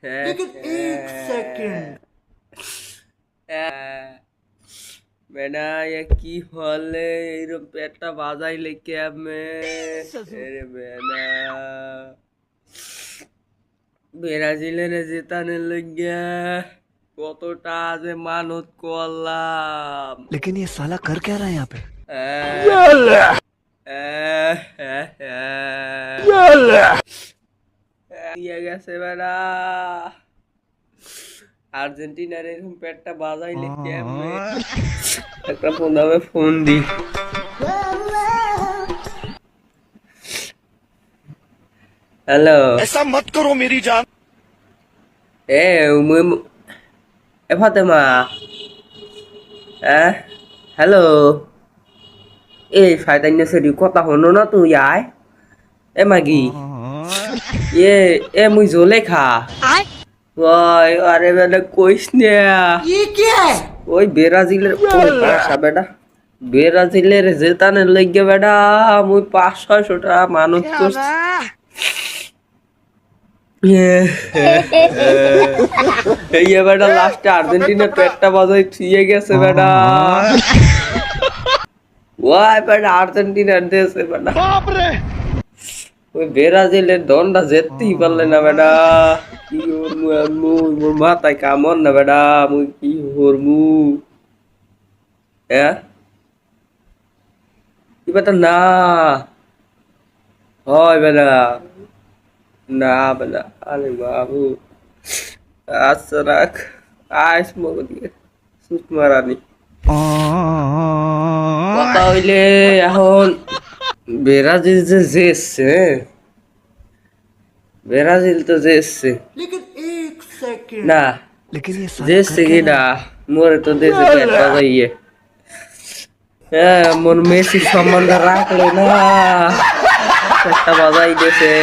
लेकिन एक सेकंड বেটা কি হলে এরকম পেটটা বাজাইলে কেমনে আরে বেটা ব্রাজিলের জেতানের লাগিয়া কতটা যে মানত করলাম लेकिन ये साला कर क्या रहा है यहाँ पे দিয়ে গেছে বেটা আর্জেন্টিনার এরকম পেটটা বাজাইলে কেমনে একটা ফোন দি হ্যালো ऐसा मत करो मेरी जान এ এ ফাতেমা হ্যালো এই ফাইতাইনে সেরি কথা হনো না তুই আয় এ মাগি এ মুই জলে খা ওই আরে বেটা কইস না ये क्या है ওই ব্রাজিলের ওই ভাষা বেটা ব্রাজিলের জেতানের লাগে বেটা মুই 500-600 টাকা মানুষ করছি এই বেটা লাস্টে আর্জেন্টিনা পেটটা বাজাই থুয়ে গেছে বেটা ওই বেটা আর্জেন্টিনার দেশে বেটা ওই ব্রাজিলের দনটা যেতেই পারলে না বেটা কি করমু আম্মু মোর মাথায় কামড় না বেটা মুই কি করমু কি বেটা না হয় বেটা না বেটা আরে বাবু আচ্ছা রাখ আইস মগ দিয়ে সুত মারানি কথা হইলে এখন ব্রাজিল যে জেসছে ব্রাজিল তো জেসছে लेकिन एक सेकंड না लेकिन ये साला জেসছে কি না মোরে তো দেশে পেট বাজাইয়ে মন মেসি সম্বন্ধ রাখলে না পেটটা বাজাই দেশে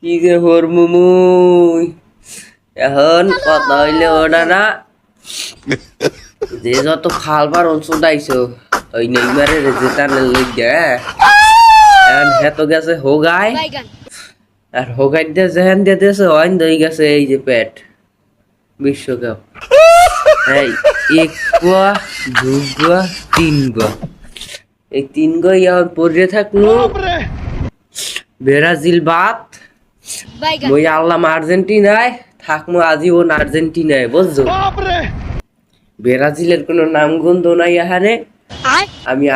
কি যে হরমুমুই এখন কথা হইলে ওটা না যে যত খালবার অঞ্চল দাইছো ওই নেইমারের জেতানের লইগে এখন হেতো গেছে হোগায় আর হোগাই দিয়ে যেহেন দিয়ে দিয়েছে অইন দই গেছে এই যে পেট বিশ্বকাপ এই 1 গোয়া 2 গোয়া 3 গোয়া এই 3 গোয়া এখন পড়ে থাকলো ব্রাজিল বাদ মই আল্লাহ আর্জেন্টিনায় থাকমো আজীবন আর্জেন্টিনায় বুঝছো ব্রাজিলের কোনো নামগন্ধ নাই এখানে আমি